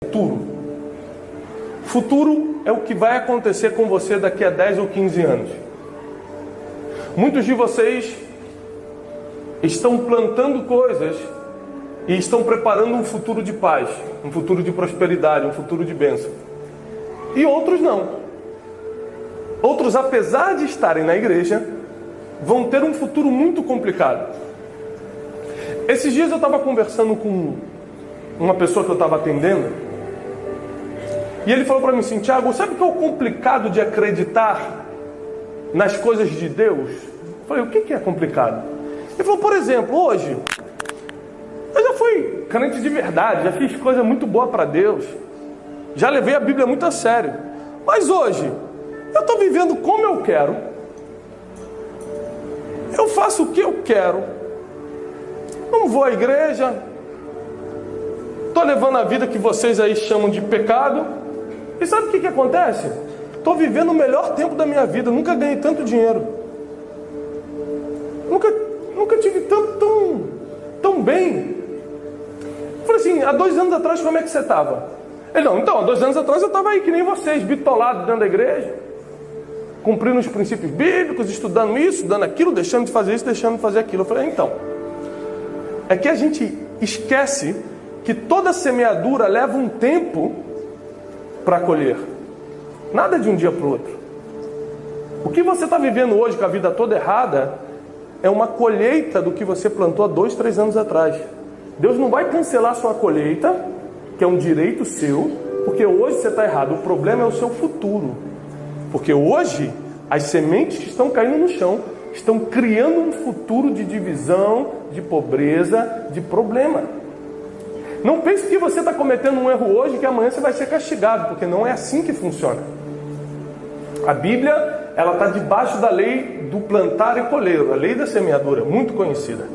Futuro. Futuro é o que vai acontecer com você daqui a 10 ou 15 anos. Muitos de vocês estão plantando coisas e estão preparando um futuro de paz, um futuro de prosperidade, um futuro de bênção. E outros não. Outros, apesar de estarem na igreja, vão ter um futuro muito complicado. Esses dias eu estava conversando com uma pessoa que eu estava atendendo, e ele falou para mim assim: Tiago, sabe o que é o complicado de acreditar nas coisas de Deus? Eu falei: o que é complicado? Ele falou: por exemplo, hoje eu já fui crente de verdade, já fiz coisa muito boa para Deus, já levei a Bíblia muito a sério, mas hoje eu estou vivendo como eu quero, eu faço o que eu quero, não vou à igreja, estou levando a vida que vocês aí chamam de pecado. E sabe o que acontece? Estou vivendo o melhor tempo da minha vida, nunca ganhei tanto dinheiro, nunca tive tão bem. Eu falei assim: há 2 anos atrás como é que você estava? Ele: não, então, há 2 anos atrás eu estava aí que nem vocês, bitolado dentro da igreja, cumprindo os princípios bíblicos, estudando isso, estudando aquilo, deixando de fazer isso, deixando de fazer aquilo. Eu falei: então, é que a gente esquece que toda semeadura leva um tempo para colher. Nada de um dia para o outro. O que você está vivendo hoje com a vida toda errada é uma colheita do que você plantou há 2, 3 anos atrás. Deus não vai cancelar sua colheita, que é um direito seu, porque hoje você está errado. O problema é o seu futuro. Porque hoje as sementes que estão caindo no chão estão criando um futuro de divisão, de pobreza, de problema. Não pense que você está cometendo um erro hoje que amanhã você vai ser castigado, porque não é assim que funciona. A Bíblia, ela está debaixo da lei do plantar e colher, a lei da semeadura, muito conhecida.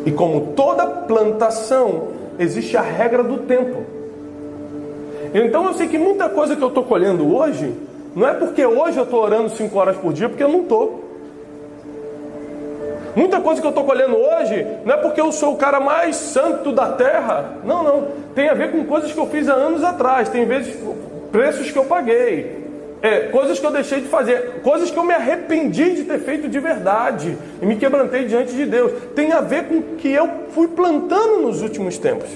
E como toda plantação, existe a regra do tempo. Então eu sei que muita coisa que eu estou colhendo hoje, não é porque hoje eu estou orando 5 horas por dia, porque eu não estou. Muita coisa que eu estou colhendo hoje, não é porque eu sou o cara mais santo da terra. Não. Tem a ver com coisas que eu fiz há anos atrás. Tem vezes, preços que eu paguei. Coisas que eu deixei de fazer. Coisas que eu me arrependi de ter feito de verdade. E me quebrantei diante de Deus. Tem a ver com o que eu fui plantando nos últimos tempos.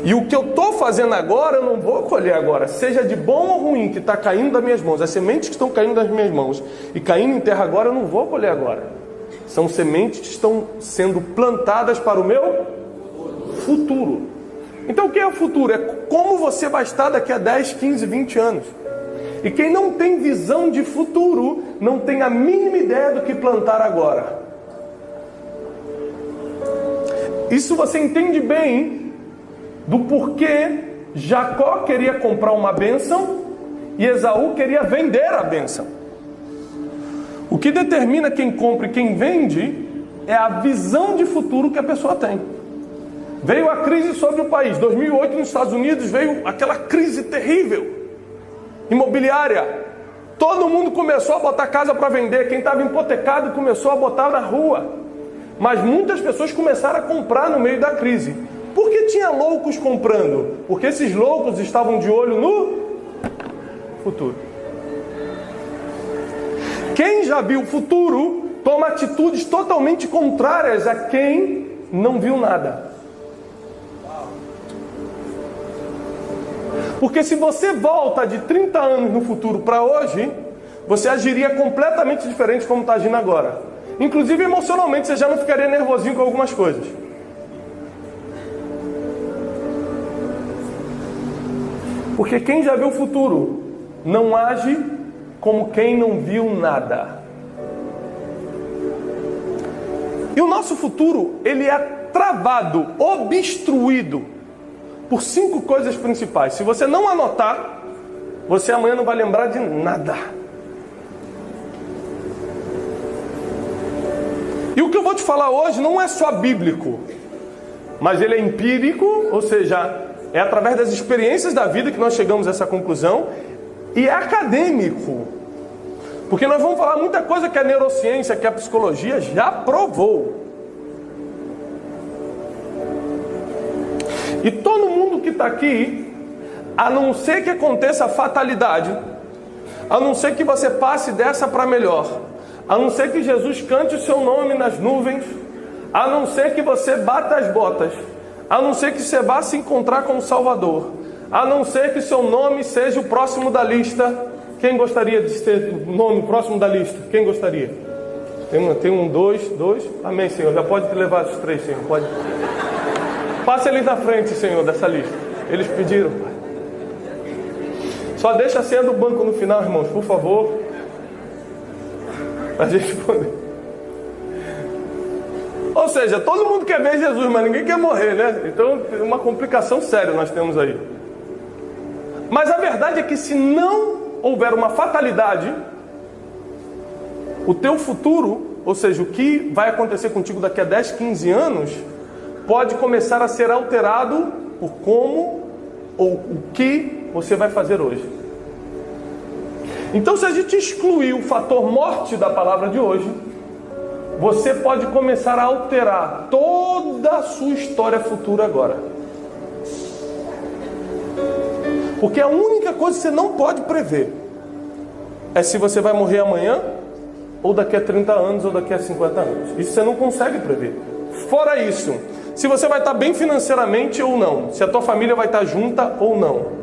E o que eu estou fazendo agora, eu não vou colher agora. Seja de bom ou ruim, que está caindo das minhas mãos. As sementes que estão caindo das minhas mãos e caindo em terra agora, eu não vou colher agora. São sementes que estão sendo plantadas para o meu futuro. Então o que é o futuro? É como você vai estar daqui a 10, 15, 20 anos. E quem não tem visão de futuro, não tem a mínima ideia do que plantar agora. Isso você entende bem do porquê Jacó queria comprar uma bênção e Esaú queria vender a bênção. O que determina quem compra e quem vende é a visão de futuro que a pessoa tem. Veio a crise sobre o país. 2008 nos Estados Unidos veio aquela crise terrível, imobiliária. Todo mundo começou a botar casa para vender. Quem estava hipotecado começou a botar na rua. Mas muitas pessoas começaram a comprar no meio da crise. Por que tinha loucos comprando? Porque esses loucos estavam de olho no futuro. Quem já viu o futuro toma atitudes totalmente contrárias a quem não viu nada. Porque se você volta de 30 anos no futuro para hoje, você agiria completamente diferente como está agindo agora. Inclusive emocionalmente, você já não ficaria nervosinho com algumas coisas. Porque quem já viu o futuro não age como quem não viu nada. E o nosso futuro, ele é travado, obstruído por 5 coisas principais. Se você não anotar, você amanhã não vai lembrar de nada. E o que eu vou te falar hoje não é só bíblico, mas ele é empírico, ou seja, é através das experiências da vida que nós chegamos a essa conclusão, e é acadêmico. Porque nós vamos falar muita coisa que a neurociência, que a psicologia já provou. E todo mundo está aqui, a não ser que aconteça a fatalidade, a não ser que você passe dessa para melhor, a não ser que Jesus cante o seu nome nas nuvens, a não ser que você bata as botas, a não ser que você vá se encontrar com o Salvador, a não ser que seu nome seja o próximo da lista. Quem gostaria de ser o nome próximo da lista? Quem gostaria? Tem um, dois. Amém, Senhor. Já pode levar os 3, Senhor. Pode. Passe eles na frente, Senhor, dessa lista. Eles pediram, Pai. Só deixa a senha do banco no final, irmãos, por favor. Pra gente poder. Ou seja, todo mundo quer ver Jesus, mas ninguém quer morrer, né? Então, uma complicação séria nós temos aí. Mas a verdade é que se não houver uma fatalidade, o teu futuro, ou seja, o que vai acontecer contigo daqui a 10, 15 anos, pode começar a ser alterado por como ou o que você vai fazer hoje. Então, se a gente excluir o fator morte da palavra de hoje, você pode começar a alterar toda a sua história futura agora. Porque a única coisa que você não pode prever é se você vai morrer amanhã, ou daqui a 30 anos, ou daqui a 50 anos. Isso você não consegue prever. Fora isso, se você vai estar bem financeiramente ou não, se a tua família vai estar junta ou não,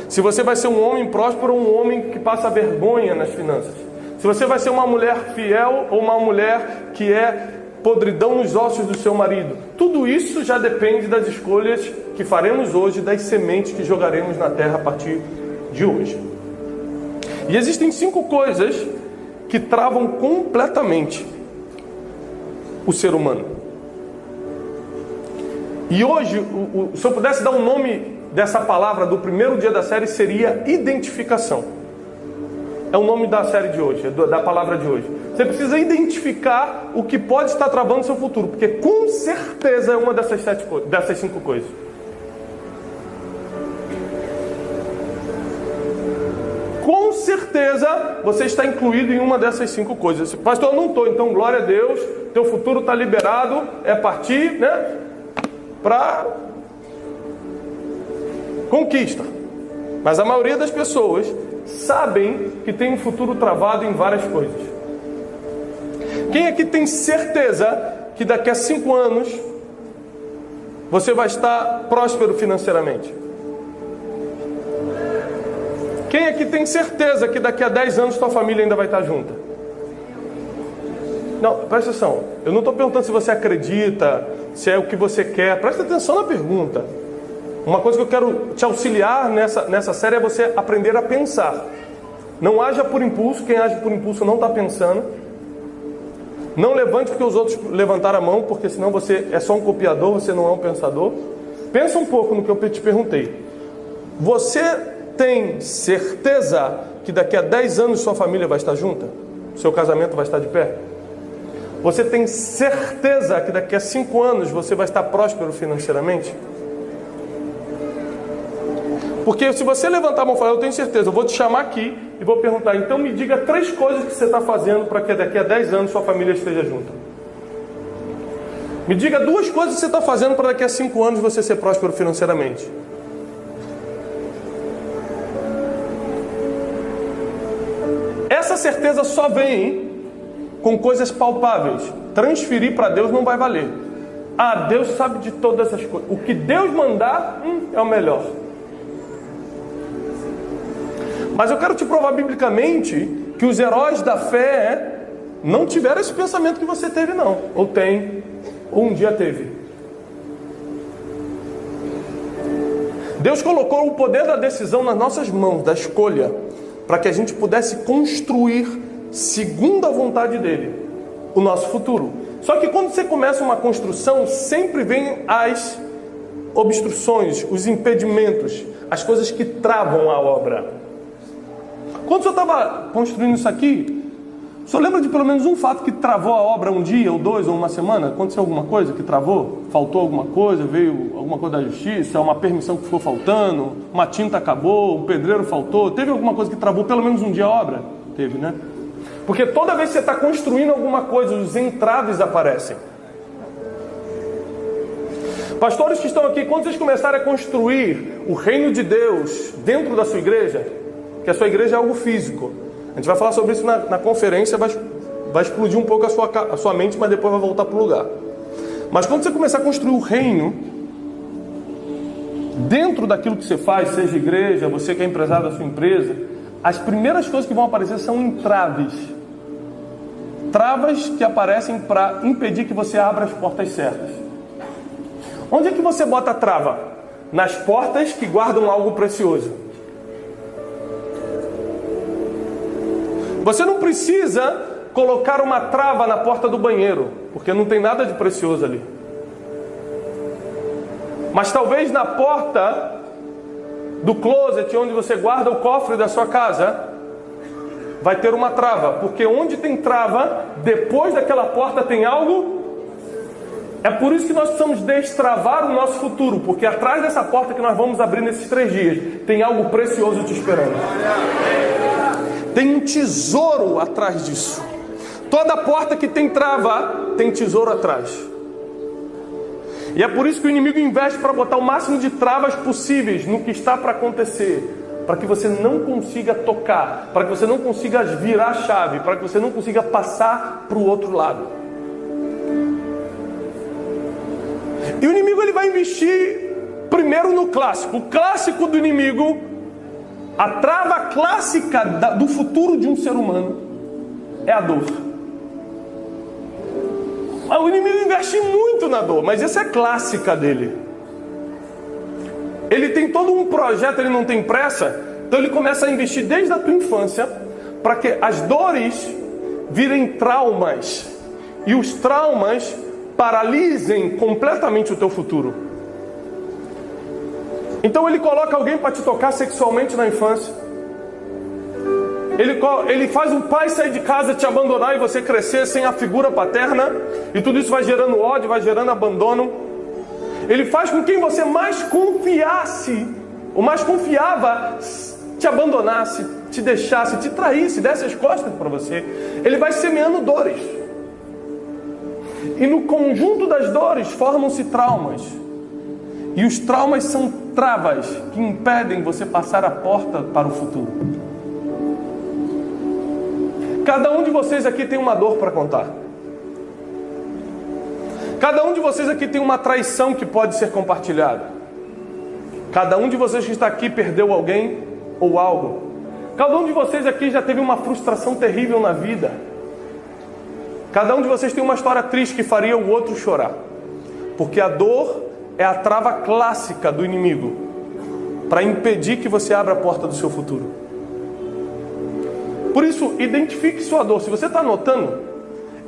se você vai ser um homem próspero ou um homem que passa vergonha nas finanças, se você vai ser uma mulher fiel ou uma mulher que é podridão nos ossos do seu marido, tudo isso já depende das escolhas que faremos hoje, das sementes que jogaremos na terra a partir de hoje. E existem 5 coisas que travam completamente o ser humano. E hoje, se eu pudesse dar um nome dessa palavra do primeiro dia da série, seria identificação. É o nome da série de hoje, da palavra de hoje. Você precisa identificar o que pode estar travando o seu futuro, porque com certeza é uma dessas 5 coisas. Com certeza você está incluído em uma dessas 5 coisas. Pastor, eu não estou, então glória a Deus, teu futuro está liberado, é partir, né, para conquista. Mas a maioria das pessoas sabem que tem um futuro travado em várias coisas. Quem aqui tem certeza que daqui a 5 anos você vai estar próspero financeiramente? Quem aqui tem certeza que daqui a 10 anos sua família ainda vai estar junta? Não, presta atenção. Eu não estou perguntando se você acredita, se é o que você quer. Presta atenção na pergunta. Uma coisa que eu quero te auxiliar nessa série é você aprender a pensar. Não haja por impulso. Quem age por impulso não está pensando. Não levante porque os outros levantaram a mão, porque senão você é só um copiador, você não é um pensador. Pensa um pouco no que eu te perguntei. Você tem certeza que daqui a 10 anos sua família vai estar junta? Seu casamento vai estar de pé? Você tem certeza que daqui a 5 anos você vai estar próspero financeiramente? Porque se você levantar a mão e falar, eu tenho certeza, eu vou te chamar aqui e vou perguntar, então me diga 3 coisas que você está fazendo para que daqui a 10 anos sua família esteja junta. Me diga 2 coisas que você está fazendo para daqui a 5 anos você ser próspero financeiramente. Essa certeza só vem com coisas palpáveis. Transferir para Deus não vai valer. Ah, Deus sabe de todas essas coisas. O que Deus mandar é o melhor. Mas eu quero te provar biblicamente que os heróis da fé não tiveram esse pensamento que você teve, não. Ou tem, ou um dia teve. Deus colocou o poder da decisão nas nossas mãos, da escolha, para que a gente pudesse construir, segundo a vontade dele, o nosso futuro. Só que quando você começa uma construção, sempre vem as obstruções, os impedimentos, as coisas que travam a obra. Quando o senhor estava construindo isso aqui, o senhor lembra de pelo menos um fato que travou a obra um dia, ou 2, ou uma semana? Aconteceu alguma coisa que travou? Faltou alguma coisa? Veio alguma coisa da justiça? Uma permissão que ficou faltando? Uma tinta acabou? Um pedreiro faltou? Teve alguma coisa que travou pelo menos um dia a obra? Teve, né? Porque toda vez que você está construindo alguma coisa, os entraves aparecem. Pastores que estão aqui, quando vocês começarem a construir o reino de Deus dentro da sua igreja, que a sua igreja é algo físico, a gente vai falar sobre isso na conferência, vai explodir um pouco a sua mente, mas depois vai voltar para o lugar. Mas quando você começar a construir o reino dentro daquilo que você faz, seja igreja, você que é empresário da sua empresa, as primeiras coisas que vão aparecer são entraves. Travas que aparecem para impedir que você abra as portas certas. Onde é que você bota a trava? Nas portas que guardam algo precioso. Você não precisa colocar uma trava na porta do banheiro, porque não tem nada de precioso ali. Mas talvez na porta do closet, onde você guarda o cofre da sua casa, vai ter uma trava, porque onde tem trava, depois daquela porta tem algo. É por isso que nós precisamos destravar o nosso futuro, porque atrás dessa porta que nós vamos abrir nesses 3 dias, tem algo precioso te esperando. Tem um tesouro atrás disso. Toda porta que tem trava, tem tesouro atrás. E é por isso que o inimigo investe para botar o máximo de travas possíveis no que está para acontecer, para que você não consiga tocar, para que você não consiga virar a chave, para que você não consiga passar para o outro lado. E o inimigo ele vai investir primeiro no clássico. O clássico do inimigo, a trava clássica do futuro de um ser humano, é a dor. O inimigo investe muito na dor, mas essa é a clássica dele. Ele tem todo um projeto, ele não tem pressa, então ele começa a investir desde a tua infância, para que as dores virem traumas, e os traumas paralisem completamente o teu futuro. Então ele coloca alguém para te tocar sexualmente na infância. Ele faz um pai sair de casa, te abandonar e você crescer sem a figura paterna. E tudo isso vai gerando ódio, vai gerando abandono. Ele faz com que quem você mais confiasse, ou mais confiava, te abandonasse, te deixasse, te traísse, desse as costas para você. Ele vai semeando dores. E no conjunto das dores formam-se traumas. E os traumas são travas que impedem você passar a porta para o futuro. Cada um de vocês aqui tem uma dor para contar. Cada um de vocês aqui tem uma traição que pode ser compartilhada. Cada um de vocês que está aqui perdeu alguém ou algo. Cada um de vocês aqui já teve uma frustração terrível na vida. Cada um de vocês tem uma história triste que faria o outro chorar. Porque a dor é a trava clássica do inimigo para impedir que você abra a porta do seu futuro. Por isso, identifique sua dor. Se você está anotando,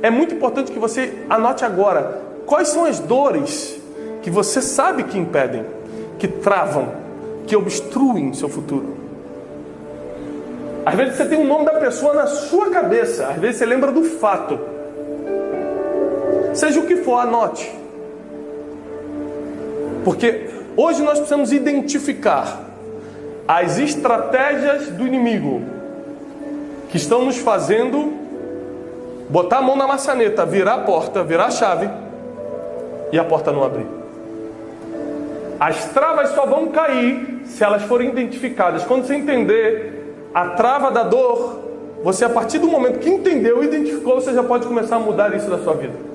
é muito importante que você anote agora quais são as dores que você sabe que impedem, que travam, que obstruem seu futuro. Às vezes você tem o nome da pessoa na sua cabeça, às vezes você lembra do fato. Seja o que for, anote. Porque hoje nós precisamos identificar as estratégias do inimigo que estão nos fazendo botar a mão na maçaneta, virar a porta, virar a chave e a porta não abrir. As travas só vão cair se elas forem identificadas. Quando você entender a trava da dor, você, a partir do momento que entendeu e identificou, você já pode começar a mudar isso da sua vida.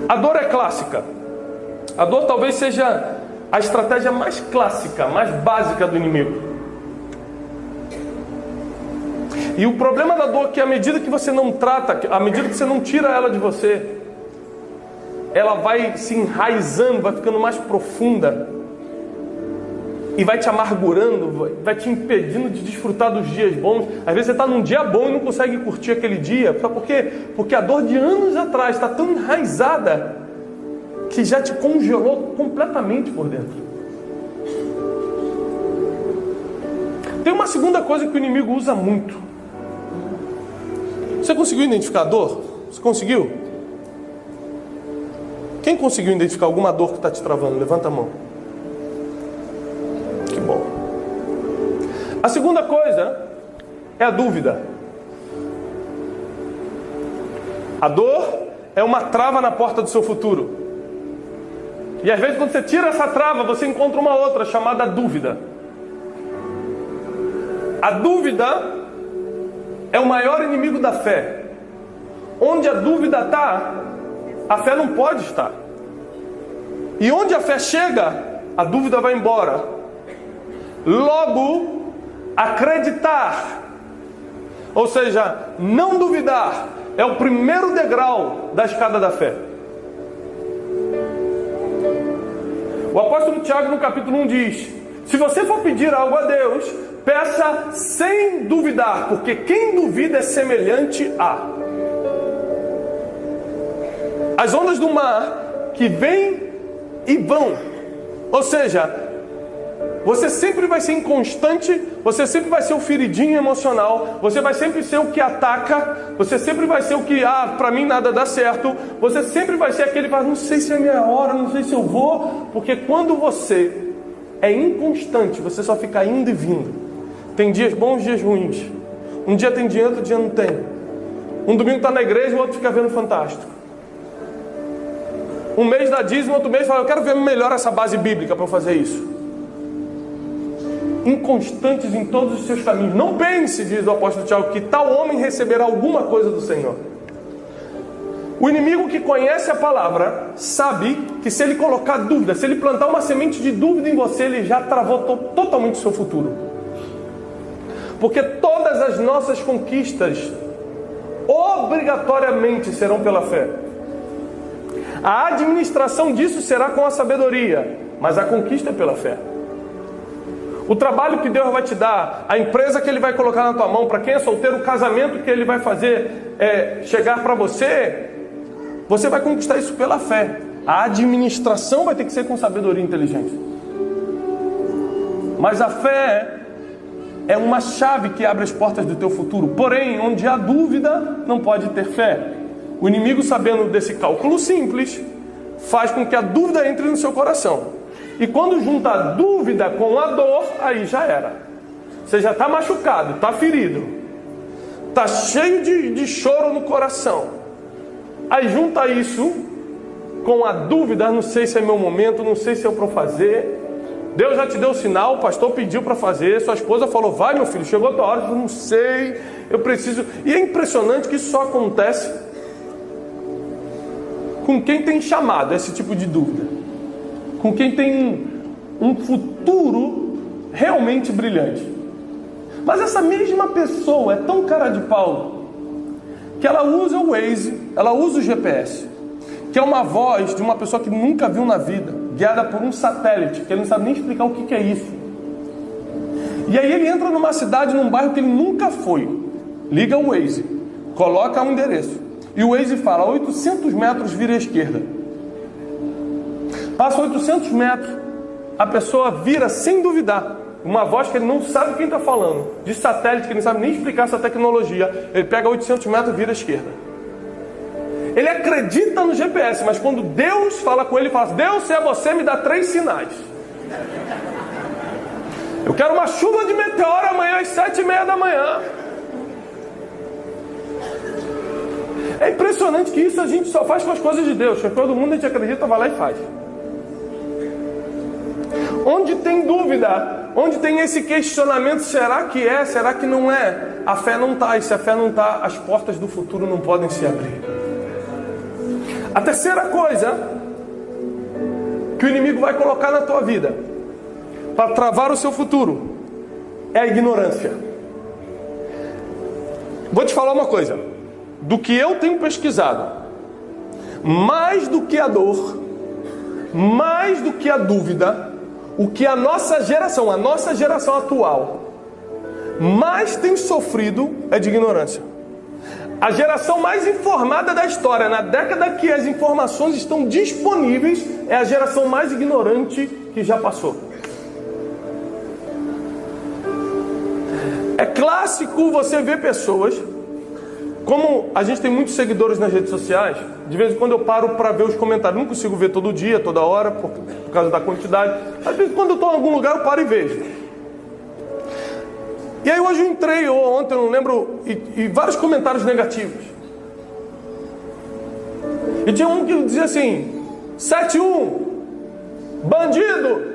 A dor é clássica. A dor talvez seja a estratégia mais clássica, mais básica do inimigo. E o problema da dor é que à medida que você não trata, à medida que você não tira ela de você, ela vai se enraizando, vai ficando mais profunda e vai te amargurando, vai te impedindo de desfrutar dos dias bons. Às vezes você está num dia bom e não consegue curtir aquele dia. Sabe por quê? Porque a dor de anos atrás está tão enraizada que já te congelou completamente por dentro. Tem uma segunda coisa que o inimigo usa muito. Você conseguiu identificar a dor? Você conseguiu? Quem conseguiu identificar alguma dor que está te travando? Levanta a mão. Que bom. A segunda coisa é a dúvida. A dor é uma trava na porta do seu futuro. E às vezes quando você tira essa trava, você encontra uma outra chamada dúvida. A dúvida é o maior inimigo da fé. Onde a dúvida está, a fé não pode estar. E onde a fé chega, a dúvida vai embora. Logo, acreditar, ou seja, não duvidar, é o primeiro degrau da escada da fé. O apóstolo Tiago, no capítulo 1, diz: se você for pedir algo a Deus, peça sem duvidar, porque quem duvida é semelhante a as ondas do mar que vêm e vão. Ou seja, você sempre vai ser inconstante, você sempre vai ser o feridinho emocional, você vai sempre ser o que ataca, você sempre vai ser o que, pra mim nada dá certo, você sempre vai ser aquele que fala, não sei se é minha hora, não sei se eu vou, porque quando você é inconstante, você só fica indo e vindo. Tem dias bons, dias ruins. Um dia tem dinheiro, outro dia não tem. Um domingo está na igreja, o outro fica vendo Fantástico. Um mês dá dízimo, outro mês fala, eu quero ver melhor essa base bíblica para eu fazer isso. Inconstantes em todos os seus caminhos. Não pense, diz o apóstolo Tiago, que tal homem receberá alguma coisa do Senhor. O inimigo que conhece a palavra sabe que se ele colocar dúvida, se ele plantar uma semente de dúvida em você, ele já travou totalmente o seu futuro. Porque todas as nossas conquistas obrigatoriamente serão pela fé. A administração disso será com a sabedoria, mas a conquista é pela fé. O trabalho que Deus vai te dar, a empresa que Ele vai colocar na tua mão, para quem é solteiro, o casamento que Ele vai fazer chegar para você, você vai conquistar isso pela fé. A administração vai ter que ser com sabedoria e inteligência. Mas a fé é uma chave que abre as portas do teu futuro. Porém, onde há dúvida, não pode ter fé. O inimigo, sabendo desse cálculo simples, faz com que a dúvida entre no seu coração. E quando junta a dúvida com a dor, aí já era. Você já está machucado, está ferido, está cheio de choro no coração. Aí junta isso com a dúvida, não sei se é meu momento, não sei se é para fazer. Deus já te deu o sinal, o pastor pediu para fazer, sua esposa falou, vai meu filho, chegou a tua hora, eu não sei, eu preciso. E é impressionante que isso só acontece com quem tem chamado esse tipo de dúvida, com quem tem um futuro realmente brilhante. Mas essa mesma pessoa é tão cara de pau que ela usa o Waze, ela usa o GPS, que é uma voz de uma pessoa que nunca viu na vida, guiada por um satélite, que ele não sabe nem explicar o que é isso. E aí ele entra numa cidade, num bairro que ele nunca foi, liga o Waze, coloca um endereço, e o Waze fala, 800 metros vira à esquerda. Passa 800 metros, a pessoa vira sem duvidar. Uma voz que ele não sabe quem está falando, de satélite, que ele não sabe nem explicar essa tecnologia. Ele pega 800 metros e vira à esquerda. Ele acredita no GPS, mas quando Deus fala com ele, ele fala, Deus, se é você, me dá 3 sinais. Eu quero uma chuva de meteoro amanhã às 7h30 da manhã. É impressionante que isso a gente só faz com as coisas de Deus. Que todo mundo a gente acredita, vai lá e faz. Onde tem dúvida, onde tem esse questionamento, será que é, será que não é? A fé não está, e se a fé não está, as portas do futuro não podem se abrir. A terceira coisa que o inimigo vai colocar na tua vida para travar o seu futuro é a ignorância. Vou te falar uma coisa, do que eu tenho pesquisado, mais do que a dor, mais do que a dúvida, o que a nossa geração atual mais tem sofrido é de ignorância. A geração mais informada da história, na década que as informações estão disponíveis, é a geração mais ignorante que já passou. É clássico você ver pessoas, como a gente tem muitos seguidores nas redes sociais, de vez em quando eu paro para ver os comentários. Não consigo ver todo dia, toda hora, por causa da quantidade. Às vezes quando eu estou em algum lugar eu paro e vejo. E aí hoje eu entrei, ou ontem, eu não lembro, e vários comentários negativos. E tinha um que dizia assim, 7-1, bandido,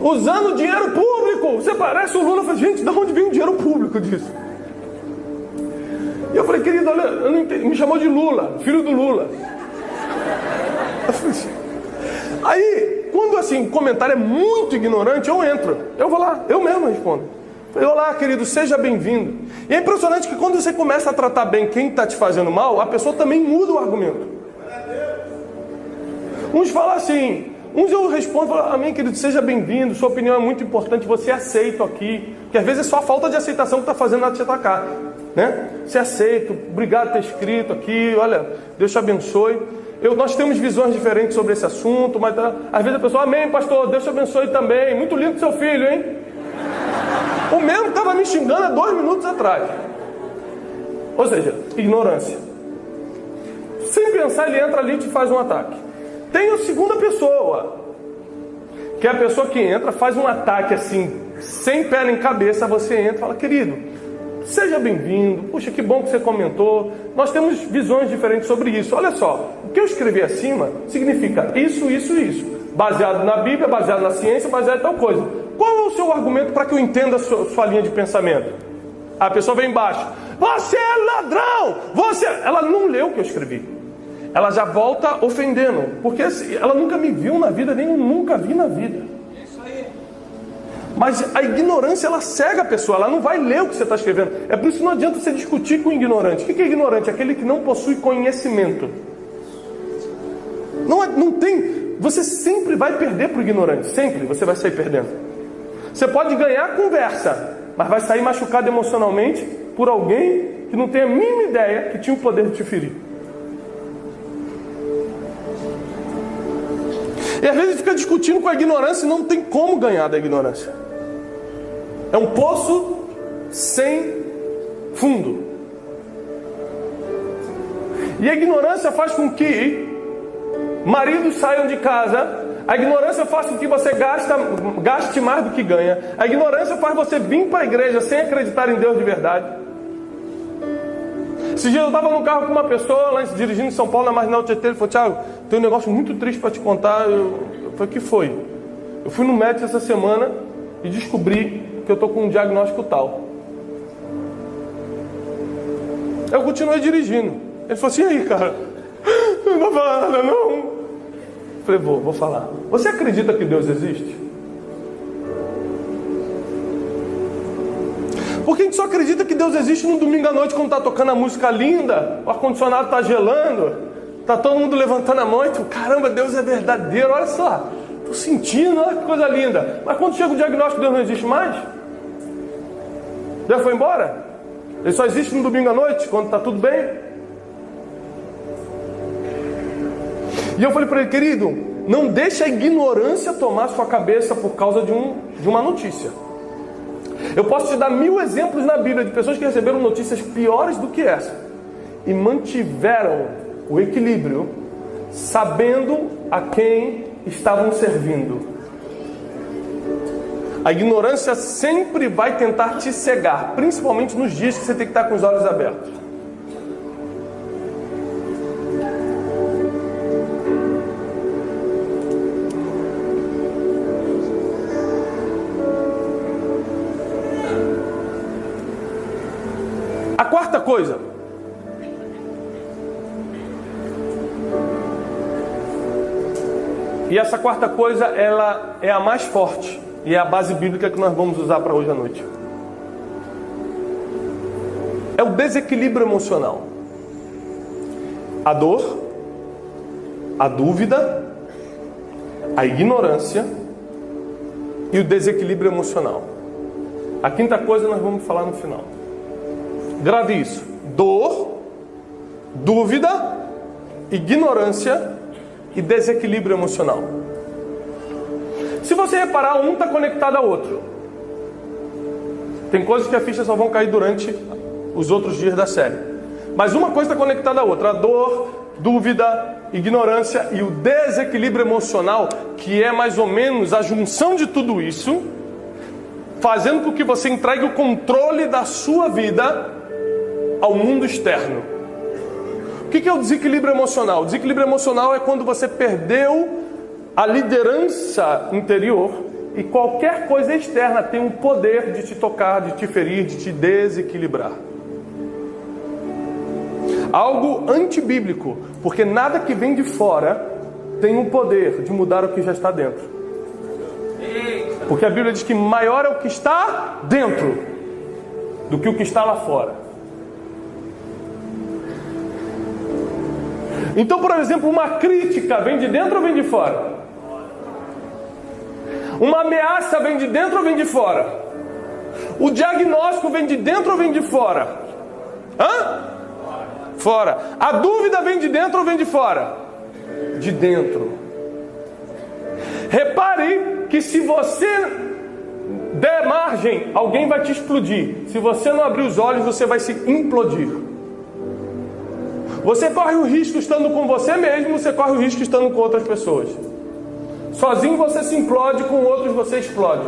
usando dinheiro público. Você parece o Lula. Eu falei, gente, de onde vem o dinheiro público disso? E eu falei, querido, olha, eu não entendi. Me chamou de Lula, filho do Lula. Aí, quando assim, o comentário é muito ignorante, eu entro. Eu vou lá, eu mesmo respondo. Olá, querido, seja bem-vindo. E é impressionante que quando você começa a tratar bem quem está te fazendo mal, a pessoa também muda o argumento. Uns falam assim, uns eu respondo, falo, amém, querido, seja bem-vindo, sua opinião é muito importante, você é aceito aqui. Porque às vezes é só a falta de aceitação que está fazendo ela te atacar, né? Você é aceito, obrigado por ter escrito aqui, olha, Deus te abençoe. Nós temos visões diferentes sobre esse assunto, mas às vezes a pessoa, amém, pastor, Deus te abençoe também, muito lindo seu filho, hein? O mesmo estava me xingando há 2 minutos atrás. Ou seja, ignorância. Sem pensar, ele entra ali e te faz um ataque. Tem a segunda pessoa, que é a pessoa que entra, faz um ataque assim, sem pé nem cabeça. Você entra e fala, querido, seja bem-vindo, puxa, que bom que você comentou. Nós temos visões diferentes sobre isso. Olha só, o que eu escrevi acima significa isso, isso e isso. Baseado na Bíblia, baseado na ciência, baseado em tal coisa. Qual é o seu argumento para que eu entenda a sua linha de pensamento? A pessoa vem embaixo, você é ladrão, Ela não leu o que eu escrevi. Ela já volta ofendendo, porque ela nunca me viu na vida, nem eu nunca vi na vida. Mas a ignorância, ela cega a pessoa, ela não vai ler o que você está escrevendo. É por isso que não adianta você discutir com o ignorante. O que é ignorante? Aquele que não possui conhecimento. Não tem. Você sempre vai perder para o ignorante, sempre você vai sair perdendo. Você pode ganhar a conversa, mas vai sair machucado emocionalmente por alguém que não tem a mínima ideia que tinha o poder de te ferir. E às vezes fica discutindo com a ignorância e não tem como ganhar da ignorância. É um poço sem fundo. E a ignorância faz com que maridos saiam de casa. A ignorância faz com que você gaste mais do que ganha. A ignorância faz você vir para a igreja sem acreditar em Deus de verdade. Esse dia eu estava no carro com uma pessoa lá dirigindo em São Paulo, na Marginal Tietê. Ele falou, Thiago, tem um negócio muito triste para te contar. Eu falei, o que foi? Eu fui no médico essa semana e descobri que eu estou com um diagnóstico tal. Eu continuei dirigindo. Ele falou assim, e aí, cara? Não vou falar nada, não. Eu falei, vou falar. Você acredita que Deus existe? Porque a gente só acredita que Deus existe no domingo à noite, quando está tocando a música linda, o ar-condicionado está gelando, está todo mundo levantando a mão e tu, caramba, Deus é verdadeiro, olha só, estou sentindo, olha que coisa linda. Mas quando chega o diagnóstico, Deus não existe mais? Deus foi embora? Ele só existe no domingo à noite, quando está tudo bem? E eu falei para ele, querido, não deixe a ignorância tomar sua cabeça por causa de uma notícia. Eu posso te dar 1000 exemplos na Bíblia de pessoas que receberam notícias piores do que essa e mantiveram o equilíbrio, sabendo a quem estavam servindo. A ignorância sempre vai tentar te cegar, principalmente nos dias que você tem que estar com os olhos abertos. A quarta coisa, e essa quarta coisa, ela é a mais forte e é a base bíblica que nós vamos usar para hoje à noite. É o desequilíbrio emocional. A dor, a dúvida, a ignorância e o desequilíbrio emocional. A quinta coisa nós vamos falar no final. Grave isso: dor, dúvida, ignorância e desequilíbrio emocional. Se você reparar, um está conectado ao outro. Tem coisas que a ficha só vão cair durante os outros dias da série, mas uma coisa está conectada à outra: a dor, dúvida, ignorância e o desequilíbrio emocional, que é mais ou menos a junção de tudo isso, fazendo com que você entregue o controle da sua vida ao mundo externo. O que é o desequilíbrio emocional? O desequilíbrio emocional é quando você perdeu a liderança interior e qualquer coisa externa tem o poder de te tocar, de te ferir, de te desequilibrar. Algo antibíblico, porque nada que vem de fora tem o poder de mudar o que já está dentro. Porque a Bíblia diz que maior é o que está dentro do que o que está lá fora. Então, por exemplo, uma crítica vem de dentro ou vem de fora? Uma ameaça vem de dentro ou vem de fora? O diagnóstico vem de dentro ou vem de fora? Fora. A dúvida vem de dentro ou vem de fora? De dentro. Repare que se você der margem, alguém vai te explodir. Se você não abrir os olhos, você vai se implodir. Você corre o risco estando com você mesmo, você corre o risco estando com outras pessoas. Sozinho você se implode, com outros você explode.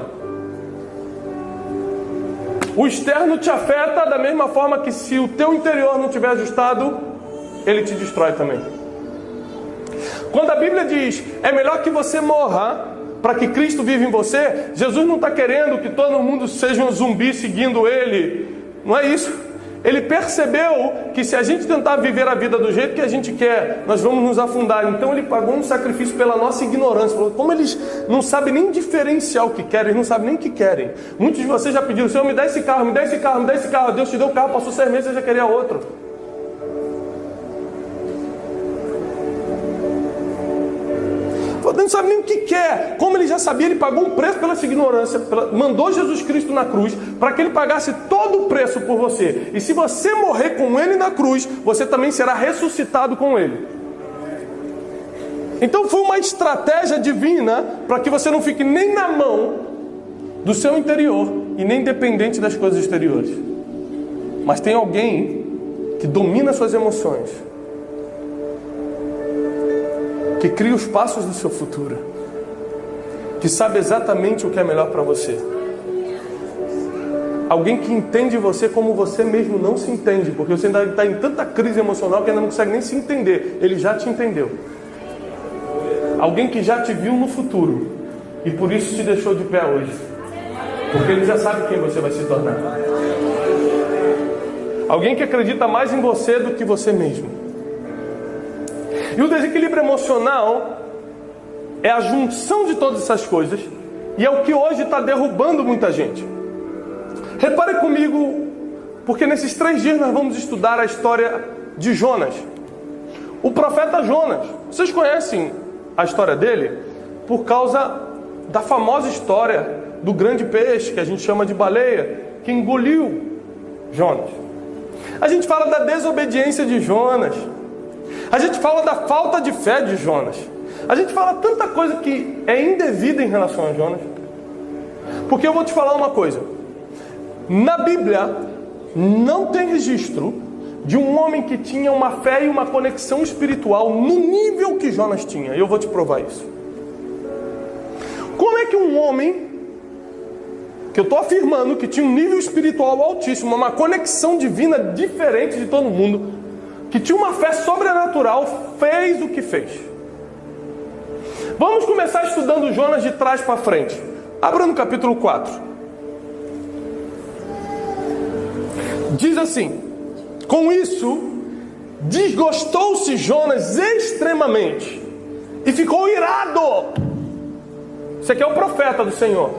O externo te afeta da mesma forma que se o teu interior não estiver ajustado, ele te destrói também. Quando a Bíblia diz, é melhor que você morra para que Cristo viva em você, Jesus não está querendo que todo mundo seja um zumbi seguindo Ele. Não é isso. Ele percebeu que se a gente tentar viver a vida do jeito que a gente quer, nós vamos nos afundar. Então Ele pagou um sacrifício pela nossa ignorância. Como eles não sabem nem diferenciar o que querem, eles não sabem nem o que querem. Muitos de vocês já pediram, Senhor, me dá esse carro, me dá esse carro, me dá esse carro. Deus te deu o carro, passou 6 meses, você já queria outro. Ele não sabe nem o que quer. Como ele já sabia, ele pagou um preço pela sua ignorância. Mandou Jesus Cristo na cruz para que ele pagasse todo o preço por você. E se você morrer com ele na cruz, você também será ressuscitado com ele. Então foi uma estratégia divina para que você não fique nem na mão do seu interior e nem dependente das coisas exteriores. Mas tem alguém que domina suas emoções, que cria os passos do seu futuro, que sabe exatamente o que é melhor para você. Alguém que entende você como você mesmo não se entende, porque você ainda está em tanta crise emocional que ainda não consegue nem se entender. Ele já te entendeu. Alguém que já te viu no futuro e por isso te deixou de pé hoje, porque ele já sabe quem você vai se tornar. Alguém que acredita mais em você do que você mesmo. E o desequilíbrio emocional é a junção de todas essas coisas e é o que hoje está derrubando muita gente. Repare comigo, porque nesses 3 dias nós vamos estudar a história de Jonas. O profeta Jonas. Vocês conhecem a história dele por causa da famosa história do grande peixe, que a gente chama de baleia, que engoliu Jonas. A gente fala da desobediência de Jonas. A gente fala da falta de fé de Jonas. A gente fala tanta coisa que é indevida em relação a Jonas. Porque eu vou te falar uma coisa. Na Bíblia não tem registro de um homem que tinha uma fé e uma conexão espiritual no nível que Jonas tinha. Eu vou te provar isso. Como é que um homem, que eu estou afirmando que tinha um nível espiritual altíssimo, uma conexão divina diferente de todo mundo, que tinha uma fé sobrenatural, fez o que fez? Vamos começar estudando Jonas de trás para frente. Abra no capítulo 4. Diz assim: com isso, desgostou-se Jonas extremamente e ficou irado. Esse aqui é o profeta do Senhor.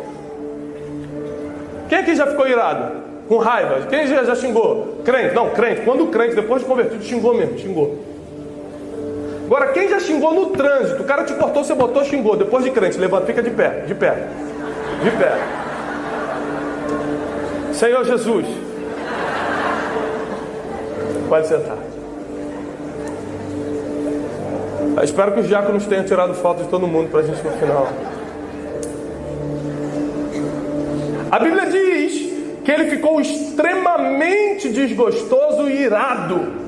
Quem aqui já ficou irado? Com raiva? Quem já xingou? Crente? Não, crente. Quando o crente, depois de convertido, xingou mesmo, xingou. Agora, quem já xingou no trânsito? O cara te cortou, você botou, xingou. Depois de crente, levanta, fica de pé, de pé, de pé. Senhor Jesus. Pode sentar. Eu espero que os diáconos tenham tirado foto de todo mundo para a gente no final. A Bíblia diz que ele ficou extremamente desgostoso e irado.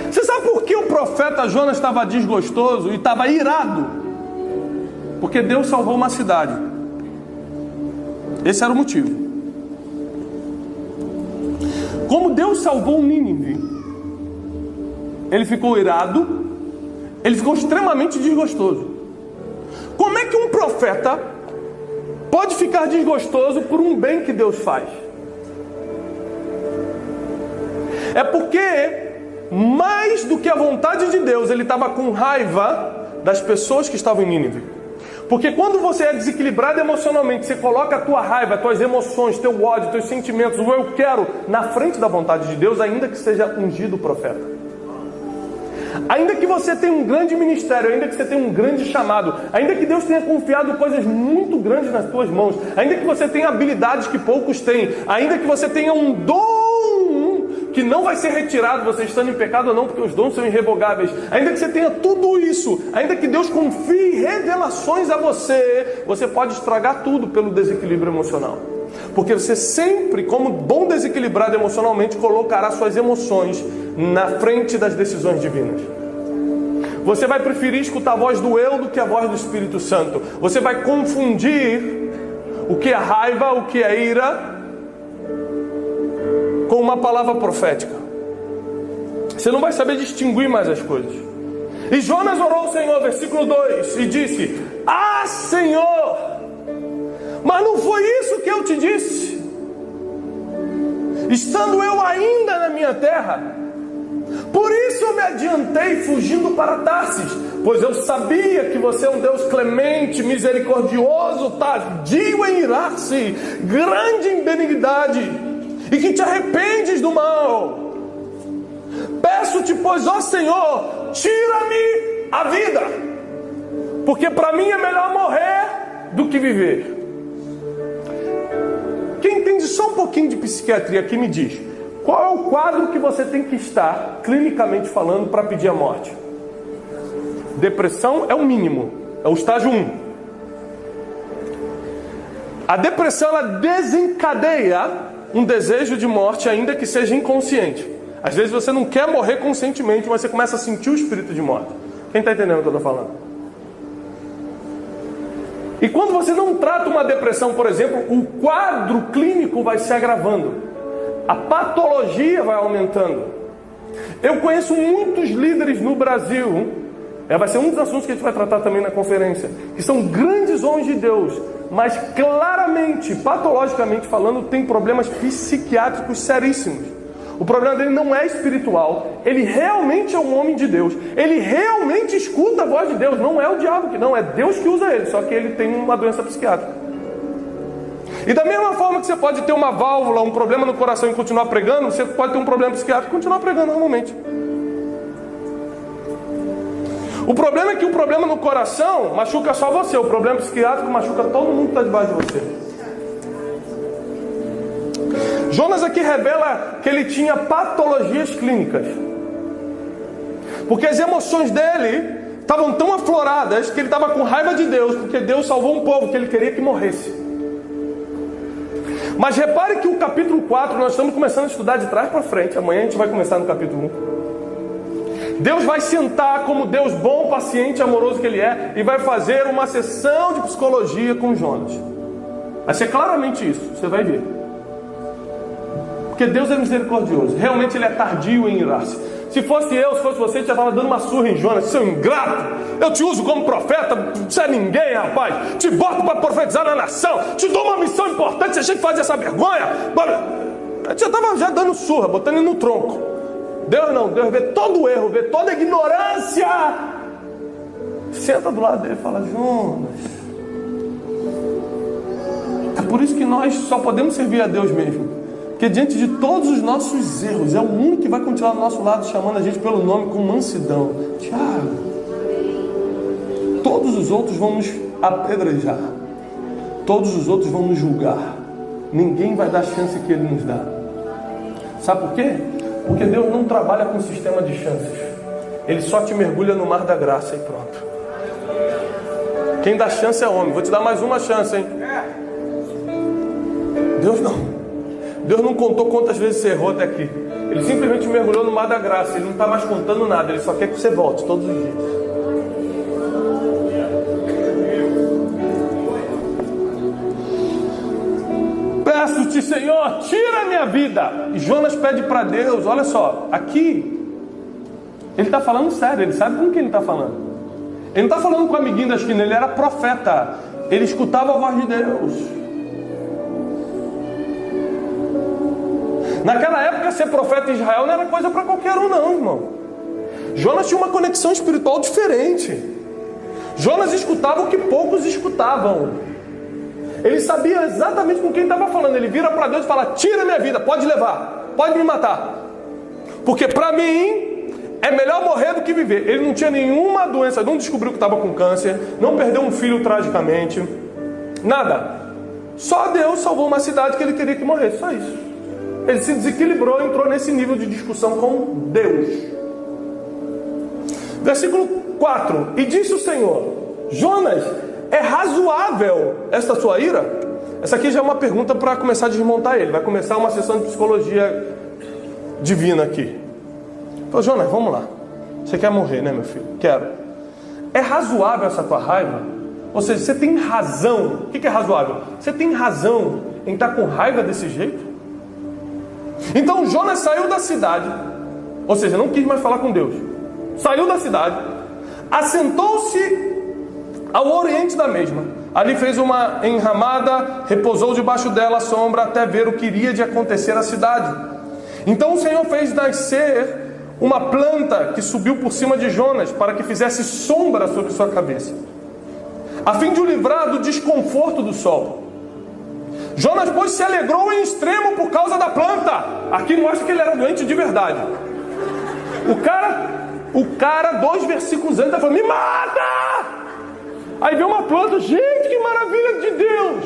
Você sabe por que o profeta Jonas estava desgostoso e estava irado? Porque Deus salvou uma cidade. Esse era o motivo. Como Deus salvou Nínive, ele ficou irado Ele ficou extremamente desgostoso. Como é que um profeta pode ficar desgostoso por um bem que Deus faz? É porque, mais do que a vontade de Deus, ele estava com raiva das pessoas que estavam em Nínive. Porque quando você é desequilibrado emocionalmente, você coloca a tua raiva, as tuas emoções, teu ódio, teus sentimentos, o eu quero, na frente da vontade de Deus, ainda que seja ungido o profeta. Ainda que você tenha um grande ministério, ainda que você tenha um grande chamado, ainda que Deus tenha confiado coisas muito grandes nas tuas mãos, ainda que você tenha habilidades que poucos têm, ainda que você tenha um dom que não vai ser retirado, você estando em pecado ou não, porque os dons são irrevogáveis, ainda que você tenha tudo isso, ainda que Deus confie revelações a você, você pode estragar tudo pelo desequilíbrio emocional. Porque você sempre, como bom desequilibrado emocionalmente, colocará suas emoções na frente das decisões divinas. Você vai preferir escutar a voz do eu do que a voz do Espírito Santo. Você vai confundir o que é raiva, o que é ira, com uma palavra profética. Você não vai saber distinguir mais as coisas. E Jonas orou ao Senhor, versículo 2, e disse: Ah, Senhor, mas não foi isso que eu te disse, estando eu ainda na minha terra. Por isso eu me adiantei fugindo para Tarsis, pois eu sabia que você é um Deus clemente, misericordioso, tardio em irar-se, grande em benignidade, e que te arrependes do mal. Peço-te, pois, ó Senhor, tira-me a vida, porque para mim é melhor morrer do que viver. Quem entende só um pouquinho de psiquiatria aqui me diz: qual é o quadro que você tem que estar, clinicamente falando, para pedir a morte? Depressão é o mínimo, é o estágio 1. A depressão, ela desencadeia um desejo de morte, ainda que seja inconsciente. Às vezes você não quer morrer conscientemente, mas você começa a sentir o espírito de morte. Quem está entendendo o que eu estou falando? E quando você não trata uma depressão, por exemplo, o quadro clínico vai se agravando. A patologia vai aumentando. Eu conheço muitos líderes no Brasil, vai ser um dos assuntos que a gente vai tratar também na conferência, que são grandes homens de Deus, mas claramente, patologicamente falando, tem problemas psiquiátricos seríssimos. O problema dele não é espiritual, ele realmente é um homem de Deus, ele realmente escuta a voz de Deus, não é o diabo que não, é Deus que usa ele, só que ele tem uma doença psiquiátrica. E da mesma forma que você pode ter uma válvula, um problema no coração e continuar pregando, você pode ter um problema psiquiátrico e continuar pregando normalmente. O problema é que o problema no coração machuca só você, o problema psiquiátrico machuca todo mundo que está debaixo de você. Jonas aqui revela que ele tinha patologias clínicas, porque as emoções dele estavam tão afloradas que ele estava com raiva de Deus, porque Deus salvou um povo que ele queria que morresse. Mas repare que o capítulo 4, nós estamos começando a estudar de trás para frente, amanhã a gente vai começar no capítulo 1. Deus vai sentar como Deus bom, paciente, amoroso que Ele é, e vai fazer uma sessão de psicologia com Jonas. Vai ser claramente isso, você vai ver. Porque Deus é misericordioso, realmente Ele é tardio em irar-se. Se fosse eu, se fosse você, já estava dando uma surra em Jonas: seu ingrato, eu te uso como profeta, você é ninguém, rapaz, te boto para profetizar na nação, te dou uma missão importante, você tinha que fazer essa vergonha. A gente já estava dando surra, botando ele no tronco. Deus não, Deus vê todo o erro, vê toda a ignorância, senta do lado dele e fala: Jonas, é por isso que nós só podemos servir a Deus mesmo, porque diante de todos os nossos erros, é o único que vai continuar do nosso lado, chamando a gente pelo nome com mansidão. Tiago, todos os outros vão nos apedrejar, todos os outros vão nos julgar, ninguém vai dar a chance que Ele nos dá. Sabe por quê? Porque Deus não trabalha com sistema de chances, Ele só te mergulha no mar da graça e pronto. Quem dá chance é homem. Vou te dar mais uma chance, hein? Deus não. Deus não contou quantas vezes você errou até aqui. Ele simplesmente mergulhou no mar da graça. Ele não está mais contando nada. Ele só quer que você volte todos os dias. Peço-te, Senhor, tira a minha vida. E Jonas pede para Deus, olha só, aqui Ele está falando sério, ele sabe com quem ele está falando. Ele não está falando com o amiguinho da esquina, ele era profeta. Ele escutava a voz de Deus. Naquela época, ser profeta em Israel não era coisa para qualquer um, não, irmão. Jonas tinha uma conexão espiritual diferente. Jonas escutava o que poucos escutavam. Ele sabia exatamente com quem estava falando. Ele vira para Deus e fala: tira minha vida, pode levar, pode me matar, porque para mim é melhor morrer do que viver. Ele não tinha nenhuma doença, não descobriu que estava com câncer, não perdeu um filho tragicamente, nada. Só Deus salvou uma cidade que ele queria que morresse, só isso. Ele se desequilibrou e entrou nesse nível de discussão com Deus. Versículo 4: e disse o Senhor: Jonas, é razoável esta sua ira? Essa aqui já é uma pergunta para começar a desmontar ele. Vai começar uma sessão de psicologia divina aqui. Falou: Jonas, vamos lá. Você quer morrer, né, meu filho? Quero. É razoável essa tua raiva? Ou seja, você tem razão. O que é razoável? Você tem razão em estar com raiva desse jeito? Então Jonas saiu da cidade, ou seja, não quis mais falar com Deus. Saiu da cidade, assentou-se ao oriente da mesma. Ali fez uma enramada, repousou debaixo dela à sombra, até ver o que iria de acontecer à cidade. Então o Senhor fez nascer uma planta que subiu por cima de Jonas, para que fizesse sombra sobre sua cabeça, a fim de o livrar do desconforto do sol. Jonas, pois, se alegrou em extremo por causa da planta. Aqui mostra que ele era doente de verdade. O cara 2 versículos antes, falou: me mata! Aí vê uma planta, gente, que maravilha de Deus!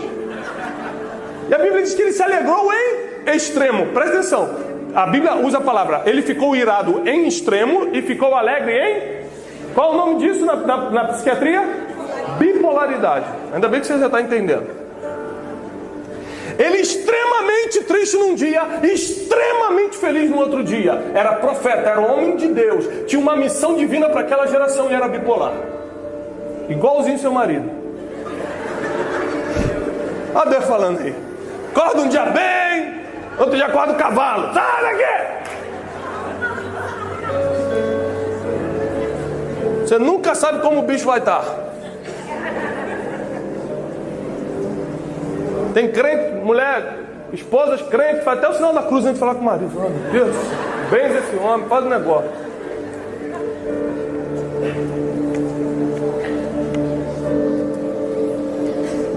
E a Bíblia diz que ele se alegrou em extremo. Presta atenção, a Bíblia usa a palavra, ele ficou irado em extremo e ficou alegre em... Qual é o nome disso na psiquiatria? Bipolaridade. Ainda bem que você já está entendendo. Ele extremamente triste num dia, extremamente feliz no outro dia. Era profeta, era homem de Deus, tinha uma missão divina para aquela geração e era bipolar. Igualzinho seu marido. Olha Deus falando aí. Acorda um dia bem, outro dia acorda o cavalo. Sai daqui! Você nunca sabe como o bicho vai estar. Tem crente, mulher, esposas crentes, faz até o sinal da cruz antes de falar com o marido. Oh, meu Deus, benze esse homem, faz um negócio.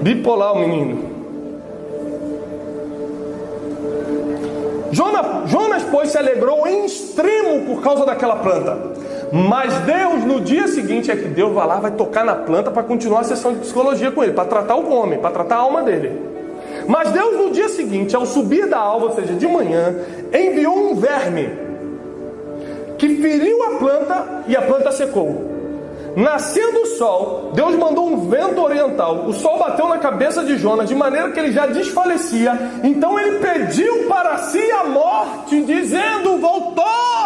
Bipolar o menino. Jonas, pois, se alegrou em extremo por causa daquela planta. Mas Deus, no dia seguinte, é que Deus vai lá, vai tocar na planta para continuar a sessão de psicologia com ele, para tratar o homem, para tratar a alma dele. Mas Deus, no dia seguinte, ao subir da alva, ou seja, de manhã, enviou um verme que feriu a planta e a planta secou. Nascendo o sol, Deus mandou um vento oriental. O sol bateu na cabeça de Jonas de maneira que ele já desfalecia. Então ele pediu para si a morte, dizendo: voltou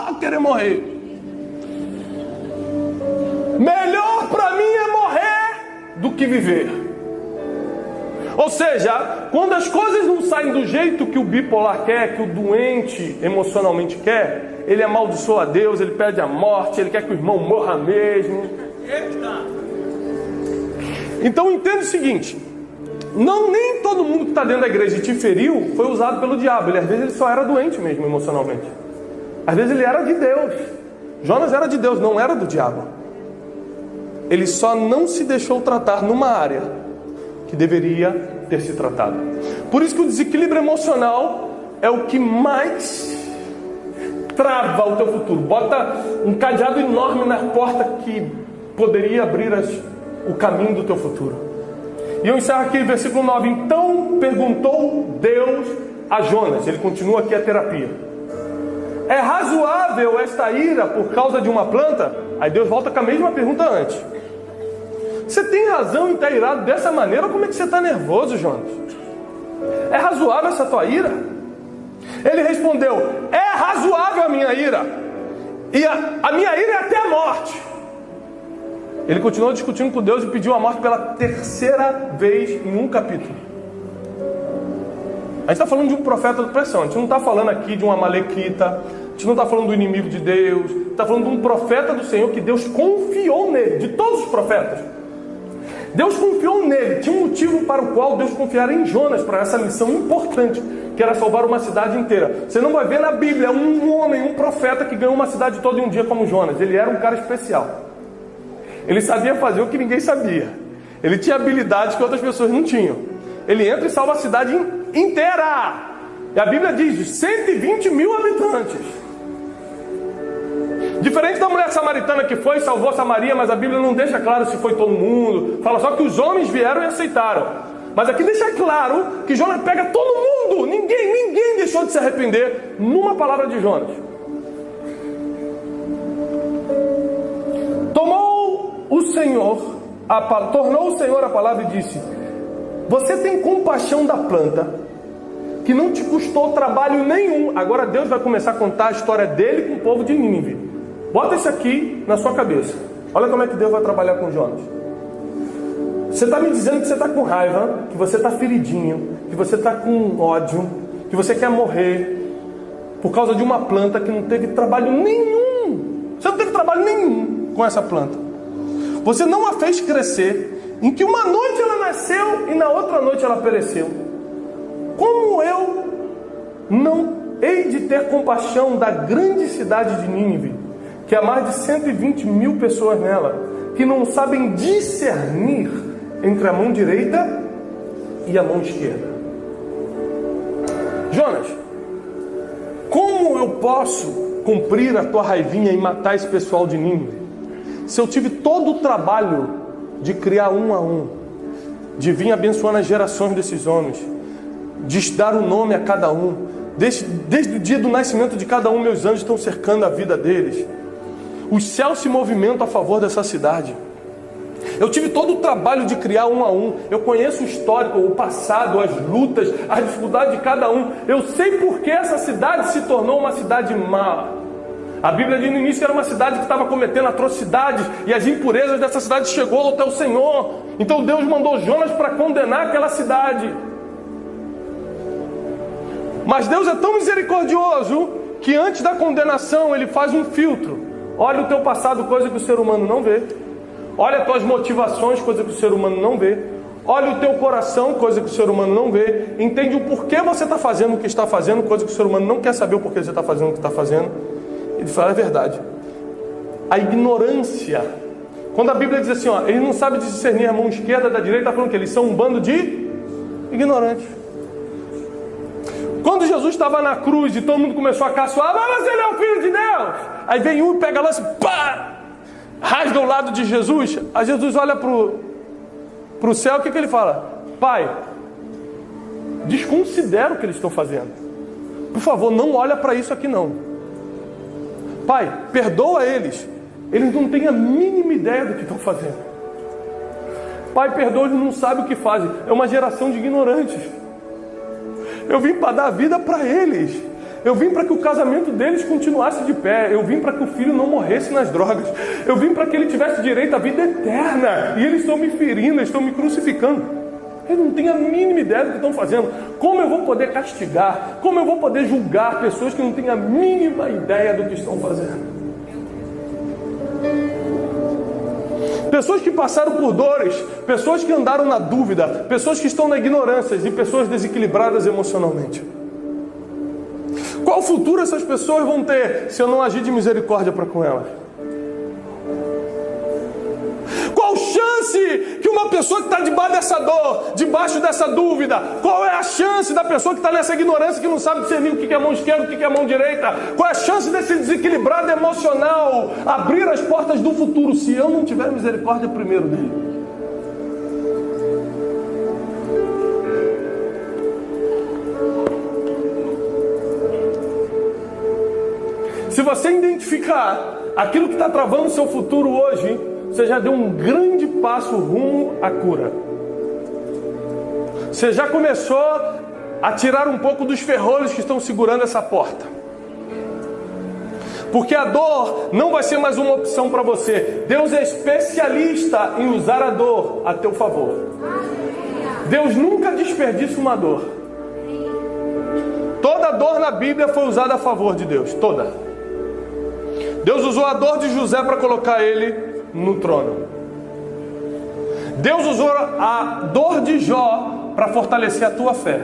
a querer morrer. Melhor para mim é morrer do que viver. Ou seja, quando as coisas não saem do jeito que o bipolar quer, que o doente emocionalmente quer, ele amaldiçoa a Deus, ele pede a morte, ele quer que o irmão morra mesmo. Então entenda o seguinte: nem todo mundo que está dentro da igreja e te feriu foi usado pelo diabo. Às vezes ele só era doente mesmo emocionalmente. Às vezes ele era de Deus. Jonas era de Deus, não era do diabo. Ele só não se deixou tratar numa área que deveria ter se tratado. Por isso que o desequilíbrio emocional é o que mais trava o teu futuro. Bota um cadeado enorme na porta que poderia abrir o caminho do teu futuro. E eu encerro aqui, versículo 9. Então perguntou Deus a Jonas. Ele continua aqui a terapia: é razoável esta ira por causa de uma planta? Aí Deus volta com a mesma pergunta antes. Você tem razão em estar irado dessa maneira? Como é que você está nervoso, Jonas? É razoável essa tua ira? Ele respondeu: é razoável a minha ira. E a minha ira é até a morte. Ele continuou discutindo com Deus e pediu a morte pela 3ª vez em um capítulo. A gente está falando de um profeta do pressão. A gente não está falando aqui de uma malequita. A gente gente não está falando do inimigo de Deus, está falando de um profeta do Senhor que Deus confiou nele, de todos os profetas. Deus confiou nele, tinha um motivo para o qual Deus confiara em Jonas para essa missão importante, que era salvar uma cidade inteira. Você não vai ver na Bíblia um homem, um profeta que ganhou uma cidade toda em um dia como Jonas. Ele era um cara especial. Ele sabia fazer o que ninguém sabia. Ele tinha habilidades que outras pessoas não tinham. Ele entra e salva a cidade inteira. E a Bíblia diz, 120 mil habitantes. Diferente da mulher samaritana que foi e salvou Samaria, mas a Bíblia não deixa claro se foi todo mundo. Fala só que os homens vieram e aceitaram. Mas aqui deixa claro que Jonas pega todo mundo. Ninguém deixou de se arrepender numa palavra de Jonas. Tornou o Senhor a palavra e disse: você tem compaixão da planta que não te custou trabalho nenhum. Agora Deus vai começar a contar a história dele com o povo de Nínive. Bota isso aqui na sua cabeça. Olha como é que Deus vai trabalhar com Jonas. Você está me dizendo que você está com raiva, que você está feridinho, que você está com ódio, que você quer morrer por causa de uma planta que não teve trabalho nenhum. Você não teve trabalho nenhum com essa planta. Você não a fez crescer, em que uma noite ela nasceu e na outra noite ela pereceu. Como eu não hei de ter compaixão da grande cidade de Nínive, que há mais de 120 mil pessoas nela, que não sabem discernir entre a mão direita e a mão esquerda? Jonas, como eu posso cumprir a tua raivinha e matar esse pessoal de Nínive, se eu tive todo o trabalho de criar um a um, de vir abençoando as gerações desses homens, de dar um nome a cada um, desde o dia do nascimento de cada um, meus anjos estão cercando a vida deles, os céus se movimentam a favor dessa cidade. Eu tive todo o trabalho de criar um a um. Eu conheço o histórico, o passado, as lutas, as dificuldades de cada um. Eu sei por que essa cidade se tornou uma cidade má. A Bíblia diz no início que era uma cidade que estava cometendo atrocidades, e as impurezas dessa cidade chegou até o Senhor. Então Deus mandou Jonas para condenar aquela cidade. Mas Deus é tão misericordioso que antes da condenação Ele faz um filtro. Olha o teu passado, coisa que o ser humano não vê. Olha as tuas motivações, coisa que o ser humano não vê. Olha o teu coração, coisa que o ser humano não vê. Entende o porquê você está fazendo o que está fazendo, coisa que o ser humano não quer saber o porquê você está fazendo o que está fazendo. Ele fala a verdade. A ignorância. Quando a Bíblia diz assim, ó, ele não sabe discernir a mão esquerda da direita, está falando que eles são um bando de ignorantes. Quando Jesus estava na cruz e todo mundo começou a caçoar, mas ele é o Filho de Deus. Aí vem um e pega a lança, pá, rasga o lado de Jesus. Aí Jesus olha para o céu, o que ele fala? Pai, desconsidera o que eles estão fazendo. Por favor, não olha para isso aqui não. Pai, perdoa eles. Eles não têm a mínima ideia do que estão fazendo. Pai, perdoa, eles não sabem o que fazem. É uma geração de ignorantes. Eu vim para dar vida para eles. Eu vim para que o casamento deles continuasse de pé. Eu vim para que o filho não morresse nas drogas. Eu vim para que ele tivesse direito à vida eterna. E eles estão me ferindo, eles estão me crucificando. Eles não têm a mínima ideia do que estão fazendo. Como eu vou poder castigar? Como eu vou poder julgar pessoas que não têm a mínima ideia do que estão fazendo? Pessoas que passaram por dores, pessoas que andaram na dúvida, pessoas que estão na ignorância e pessoas desequilibradas emocionalmente. Qual futuro essas pessoas vão ter se eu não agir de misericórdia para com elas? Qual chance que uma pessoa que está debaixo dessa dor, debaixo dessa dúvida, qual é a chance da pessoa que está nessa ignorância, que não sabe discernir o que é a mão esquerda, o que é a mão direita? Qual é a chance desse desequilibrado emocional abrir as portas do futuro se eu não tiver misericórdia primeiro dele? Se você identificar aquilo que está travando o seu futuro hoje, você já deu um grande passo rumo à cura. Você já começou a tirar um pouco dos ferrolhos que estão segurando essa porta. Porque a dor não vai ser mais uma opção para você. Deus é especialista em usar a dor a teu favor. Deus nunca desperdiça uma dor. Toda dor na Bíblia foi usada a favor de Deus. Toda. Deus usou a dor de José para colocar ele no trono. Deus usou a dor de Jó para fortalecer a tua fé.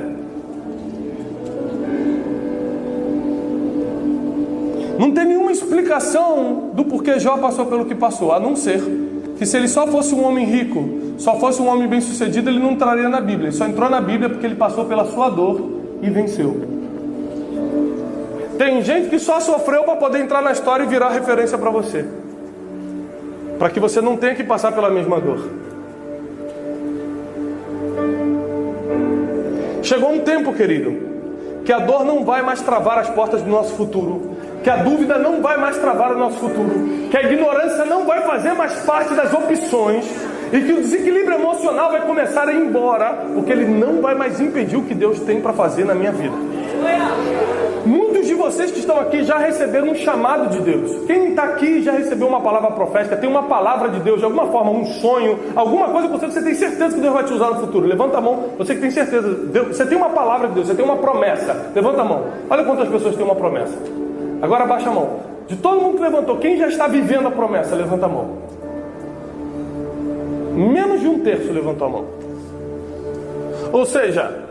Não tem nenhuma explicação do porquê Jó passou pelo que passou, a não ser que se ele só fosse um homem rico, só fosse um homem bem sucedido, ele não entraria na Bíblia. Ele só entrou na Bíblia porque ele passou pela sua dor e venceu. Tem gente que só sofreu para poder entrar na história e virar referência para você, para que você não tenha que passar pela mesma dor. Chegou um tempo, querido, que a dor não vai mais travar as portas do nosso futuro, que a dúvida não vai mais travar o nosso futuro, que a ignorância não vai fazer mais parte das opções, e que o desequilíbrio emocional vai começar a ir embora, porque ele não vai mais impedir o que Deus tem para fazer na minha vida. Muitos de vocês que estão aqui já receberam um chamado de Deus. Quem está aqui já recebeu uma palavra profética, tem uma palavra de Deus, de alguma forma, um sonho, alguma coisa que você tem certeza que Deus vai te usar no futuro. Levanta a mão, você que tem certeza. Você tem uma palavra de Deus, você tem uma promessa. Levanta a mão. Olha quantas pessoas têm uma promessa. Agora abaixa a mão. De todo mundo que levantou, quem já está vivendo a promessa? Levanta a mão. Menos de um terço levantou a mão. Ou seja,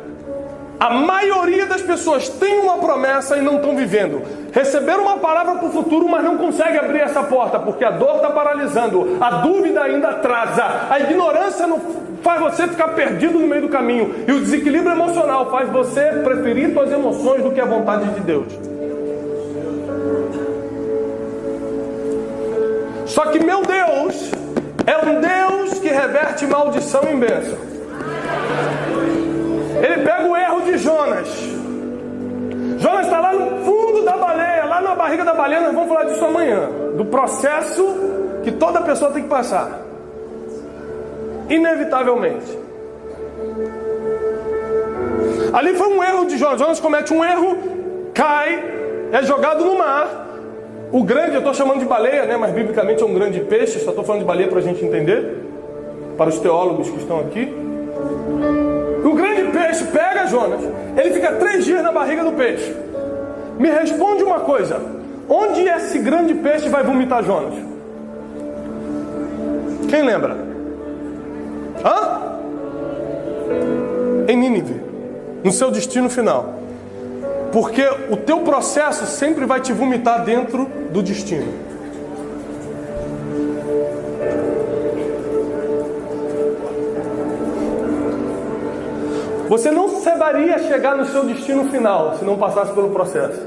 a maioria das pessoas tem uma promessa e não estão vivendo. Receberam uma palavra para o futuro, mas não consegue abrir essa porta, porque a dor está paralisando, a dúvida ainda atrasa, a ignorância não faz você ficar perdido no meio do caminho, e o desequilíbrio emocional faz você preferir suas emoções do que a vontade de Deus. Só que meu Deus é um Deus que reverte maldição em bênção. Ele pega o erro de Jonas. Jonas está lá no fundo da baleia, lá na barriga da baleia. Nós vamos falar disso amanhã, do processo que toda pessoa tem que passar, inevitavelmente. Ali foi um erro de Jonas. Jonas comete um erro, cai, é jogado no mar. O grande, eu estou chamando de baleia, né? Mas biblicamente é um grande peixe. Só estou falando de baleia para a gente entender, para os teólogos que estão aqui. O grande peixe pega Jonas, ele fica 3 dias na barriga do peixe. Me responde uma coisa: onde esse grande peixe vai vomitar Jonas? Quem lembra? Em Nínive, no seu destino final. Porque o teu processo sempre vai te vomitar dentro do destino. Você não saberia chegar no seu destino final se não passasse pelo processo.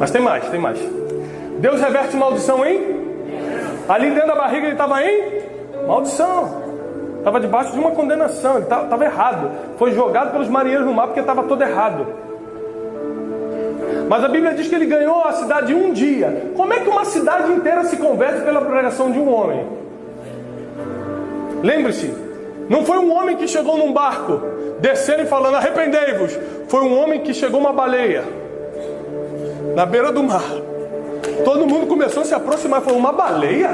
Mas tem mais. Deus reverte maldição em? Ali dentro da barriga ele estava em? Maldição. Estava debaixo de uma condenação. Ele estava errado. Foi jogado pelos marinheiros no mar porque estava todo errado. Mas a Bíblia diz que ele ganhou a cidade em um dia. Como é que uma cidade inteira se converte pela pregação de um homem? Lembre-se, não foi um homem que chegou num barco, descendo e falando, arrependei-vos. Foi um homem que chegou uma baleia, na beira do mar. Todo mundo começou a se aproximar e falou, uma baleia?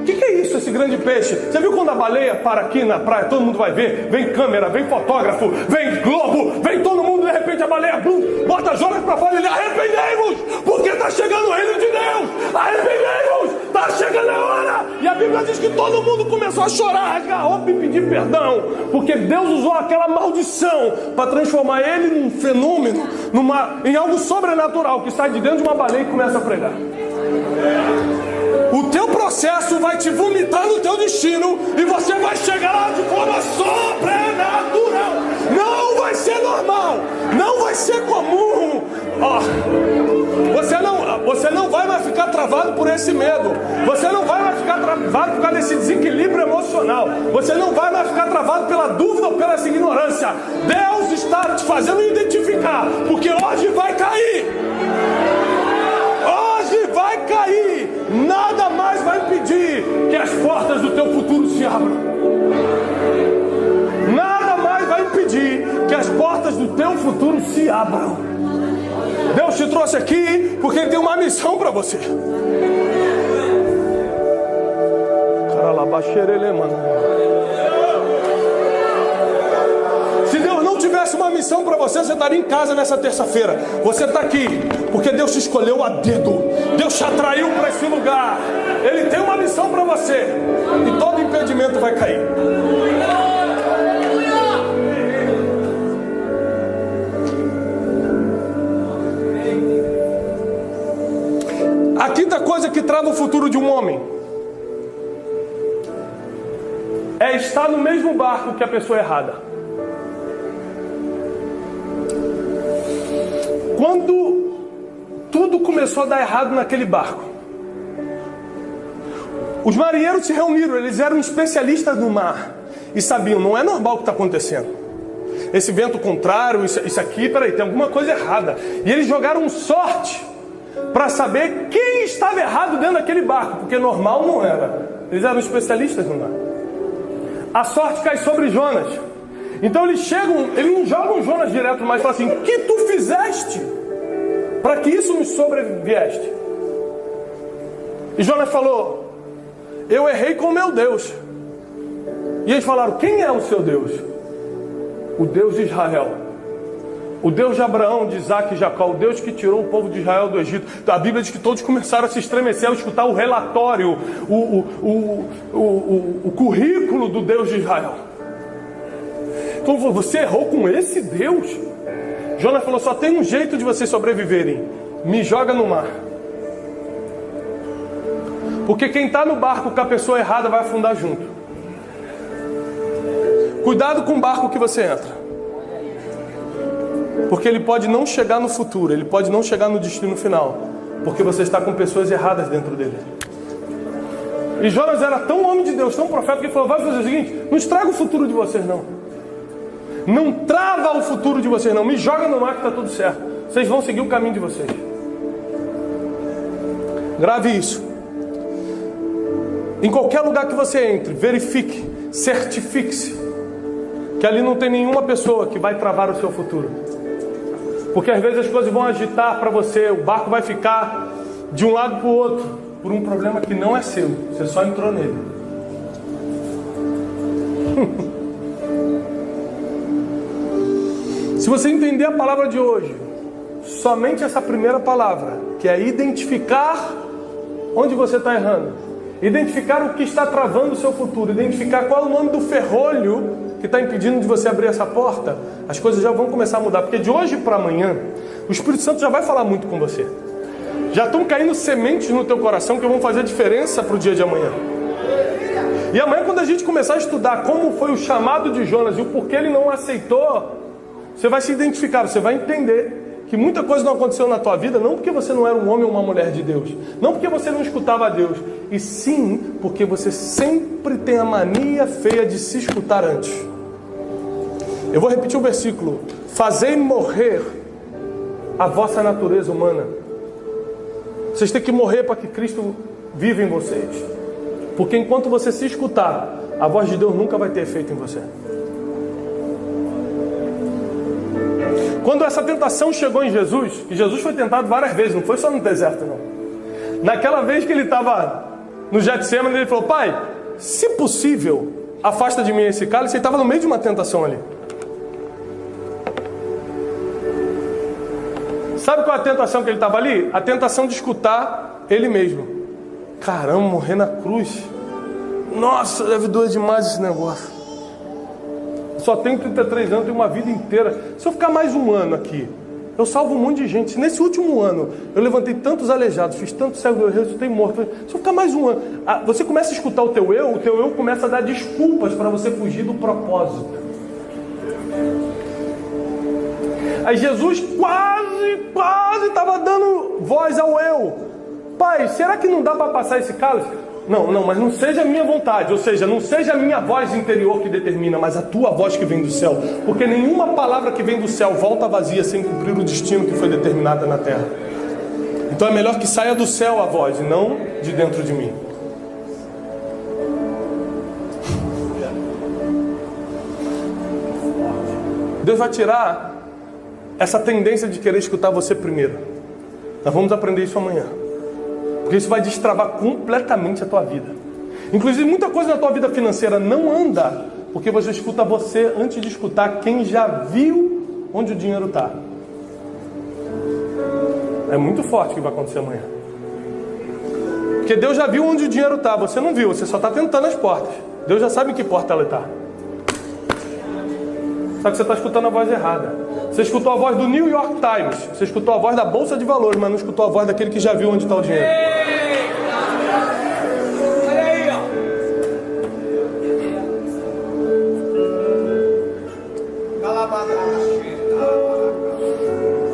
O que é isso, esse grande peixe? Você viu quando a baleia para aqui na praia, todo mundo vai ver? Vem câmera, vem fotógrafo, vem globo, vem todo mundo, de repente a baleia, bota Jonas para fora e ele, arrependei-vos, porque está chegando o reino de Deus, arrependei-vos, está chegando a hora. E a Bíblia diz que todo mundo começou a chorar, rasgar a roupa e pedir perdão, porque Deus usou aquela maldição para transformar ele num fenômeno, em algo sobrenatural, que sai de dentro de uma baleia e começa a pregar. O teu processo vai te vomitar no teu destino e você vai chegar lá de forma sobrenatural. Não vai ser normal, não vai ser comum. Você não vai mais ficar travado por esse medo. Você não vai mais ficar travado por causa desse desequilíbrio emocional. Você não vai mais ficar travado pela dúvida ou pela ignorância. Deus está te fazendo identificar, porque hoje vai cair. Vai cair, nada mais vai impedir que as portas do teu futuro se abram. Nada mais vai impedir que as portas do teu futuro se abram. Deus te trouxe aqui porque Ele tem uma missão para você. Se Deus não te tivesse uma missão para você, você estaria em casa nessa terça-feira. Você está aqui porque Deus te escolheu a dedo. Deus te atraiu para esse lugar. Ele tem uma missão para você. E todo impedimento vai cair. A quinta coisa que trava o futuro de um homem é estar no mesmo barco que a pessoa errada. Quando tudo começou a dar errado naquele barco, os marinheiros se reuniram, eles eram especialistas no mar e sabiam, não é normal o que está acontecendo. Esse vento contrário, isso aqui, peraí, tem alguma coisa errada. E eles jogaram sorte para saber quem estava errado dentro daquele barco, porque normal não era. Eles eram especialistas no mar. A sorte cai sobre Jonas. Então eles não jogam Jonas direto, mas falam assim: o que tu fizeste para que isso nos sobrevieste? E Jonas falou: eu errei com o meu Deus. E eles falaram: quem é o seu Deus? O Deus de Israel, o Deus de Abraão, de Isaac e Jacó, o Deus que tirou o povo de Israel do Egito. A Bíblia diz que todos começaram a se estremecer ao escutar o relatório, o currículo do Deus de Israel. Então, você errou com esse Deus? Jonas falou: só tem um jeito de vocês sobreviverem, me joga no mar. Porque quem está no barco com a pessoa errada vai afundar junto. Cuidado com o barco que você entra. Porque ele pode não chegar no futuro, ele pode não chegar no destino final, porque você está com pessoas erradas dentro dele. E Jonas era tão homem de Deus, tão profeta, que ele falou: vai fazer o seguinte, não estraga o futuro de vocês não. Não trava o futuro de vocês não. Me joga no mar que está tudo certo. Vocês vão seguir o caminho de vocês. Grave isso. Em qualquer lugar que você entre, verifique, certifique-se que ali não tem nenhuma pessoa que vai travar o seu futuro. Porque às vezes as coisas vão agitar para você, o barco vai ficar de um lado para o outro, por um problema que não é seu, você só entrou nele. Se você entender a palavra de hoje, somente essa primeira palavra, que é identificar onde você está errando, identificar o que está travando o seu futuro, identificar qual é o nome do ferrolho que está impedindo de você abrir essa porta, as coisas já vão começar a mudar. Porque de hoje para amanhã, o Espírito Santo já vai falar muito com você. Já estão caindo sementes no teu coração que vão fazer diferença para o dia de amanhã. E amanhã, quando a gente começar a estudar como foi o chamado de Jonas e o porquê ele não aceitou, você vai se identificar, você vai entender que muita coisa não aconteceu na tua vida, não porque você não era um homem ou uma mulher de Deus, não porque você não escutava a Deus, e sim porque você sempre tem a mania feia de se escutar antes. Eu vou repetir o versículo: fazei morrer a vossa natureza humana. Vocês têm que morrer para que Cristo viva em vocês. Porque enquanto você se escutar, a voz de Deus nunca vai ter efeito em você. Quando essa tentação chegou em Jesus, e Jesus foi tentado várias vezes, não foi só no deserto não. Naquela vez que ele estava no Getsêmani, ele falou: Pai, se possível, afasta de mim esse cálice. Ele estava no meio de uma tentação ali. Sabe qual é a tentação que ele estava ali? A tentação de escutar ele mesmo. Caramba, morrer na cruz. Nossa, deve doer demais esse negócio. Só tenho 33 anos, tenho uma vida inteira. Se eu ficar mais um ano aqui, eu salvo um monte de gente. Se nesse último ano eu levantei tantos aleijados, fiz tanto cego, eu ressuscitei morto. Se eu ficar mais um ano, você começa a escutar o teu eu começa a dar desculpas para você fugir do propósito. Aí Jesus quase estava dando voz ao eu. Pai, será que não dá para passar esse cálice? Não, mas não seja a minha vontade, ou seja, não seja a minha voz interior que determina, mas a tua voz que vem do céu. Porque nenhuma palavra que vem do céu volta vazia sem cumprir o destino que foi determinado na terra. Então é melhor que saia do céu a voz e não de dentro de mim. Deus vai tirar essa tendência de querer escutar você primeiro. Nós vamos aprender isso amanhã. Porque isso vai destravar completamente a tua vida. Inclusive, muita coisa na tua vida financeira não anda Porque você escuta você antes de escutar quem já viu onde o dinheiro está. É muito forte o que vai acontecer amanhã. Porque Deus já viu onde o dinheiro está, você não viu, você só está tentando as portas. Deus já sabe em que porta ela está. Só que você está escutando a voz errada. Você escutou a voz do New York Times, você escutou a voz da Bolsa de Valores, mas não escutou a voz daquele que já viu onde está o dinheiro. Olha aí, ó.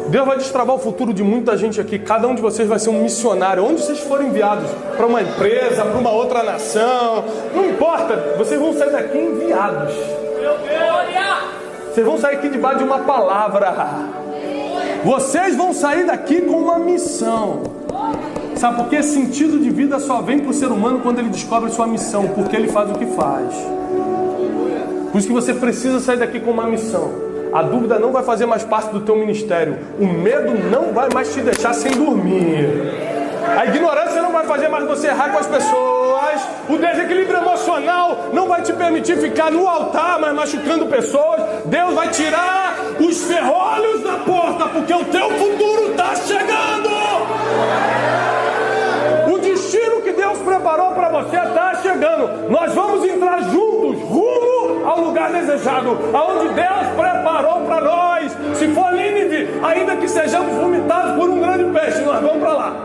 Deus vai destravar o futuro de muita gente aqui. Cada um de vocês vai ser um missionário. Onde vocês forem enviados, para uma empresa, para uma outra nação, não importa, vocês vão sair daqui enviados. Vocês vão sair aqui debaixo de uma palavra. Vocês vão sair daqui com uma missão. Sabe por quê? Sentido de vida só vem para o ser humano quando ele descobre sua missão, porque ele faz o que faz. Por isso que você precisa sair daqui com uma missão. A dúvida não vai fazer mais parte do teu ministério. O medo não vai mais te deixar sem dormir. A ignorância não vai fazer mais você errar com as pessoas. O desequilíbrio emocional não vai te permitir ficar no altar, mas machucando pessoas. Deus vai tirar os ferrolhos da porta, porque o teu futuro está chegando. O destino que Deus preparou para você está chegando. Nós vamos entrar juntos, rumo ao lugar desejado, aonde Deus preparou para nós. Se for Nínive, ainda que sejamos vomitados por um grande peixe, nós vamos para lá.